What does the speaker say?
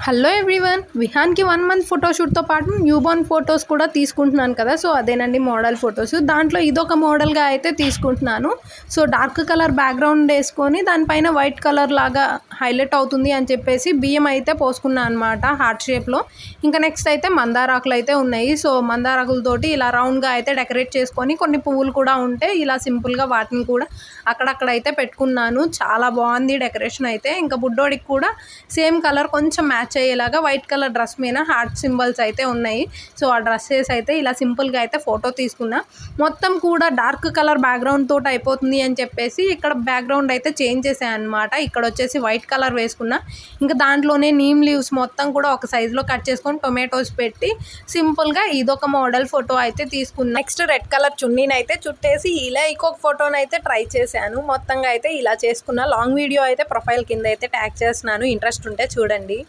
Hello everyone, విహాన్కి 1 month ఫోటోషూట్తో పాటు newborn photos కూడా తీసుకుంటున్నాను కదా. సో అదేనండి మోడల్ ఫొటోస్. దాంట్లో ఇదొక మోడల్గా అయితే తీసుకుంటున్నాను. సో డార్క్ కలర్ బ్యాక్గ్రౌండ్ వేసుకొని దానిపైన వైట్ కలర్ లాగా హైలైట్ అవుతుంది అని చెప్పేసి బియ్యం అయితే పోసుకున్నాను అనమాట హార్ట్ షేప్లో. ఇంకా నెక్స్ట్ అయితే మందారాకులు అయితే ఉన్నాయి. సో మందారాకులతోటి ఇలా రౌండ్గా అయితే డెకరేట్ చేసుకొని కొన్ని పువ్వులు కూడా ఉంటే ఇలా సింపుల్గా వాటిని కూడా అక్కడక్కడ అయితే పెట్టుకున్నాను. చాలా బాగుంది డెకరేషన్ అయితే. ఇంకా బుడ్డోడికి కూడా సేమ్ కలర్ కొంచెం మ్యాచ్ అయ్యేలాగా వైట్ కలర్ డ్రెస్ మీద హార్ట్ సింబల్స్ అయితే ఉన్నాయి. సో ఆ డ్రెస్సెస్ అయితే ఇలా సింపుల్గా అయితే ఫోటో తీసుకున్నా. మొత్తం కూడా డార్క్ కలర్ బ్యాక్గ్రౌండ్ తోటి అయిపోతుంది అని చెప్పేసి ఇక్కడ బ్యాక్గ్రౌండ్ అయితే చేంజ్ చేశాను అనమాట. ఇక్కడ వచ్చేసి వైట్ కలర్ వేసుకున్నా. ఇంకా దాంట్లోనే నీమ్ లీవ్స్ మొత్తం కూడా ఒక సైజులో కట్ చేసుకొని టొమాటోస్ పెట్టి సింపుల్గా ఇదొక మోడల్ ఫోటో అయితే తీసుకున్నా. నెక్స్ట్ రెడ్ కలర్ చున్నీని అయితే చుట్టేసి ఇలా ఇంకొక ఫోటోని అయితే ట్రై చేశాను. మొత్తంగా అయితే ఇలా చేసుకున్నా. లాంగ్ వీడియో అయితే ప్రొఫైల్ కింద అయితే ట్యాగ్ చేస్తున్నాను, ఇంట్రెస్ట్ ఉంటే చూడండి.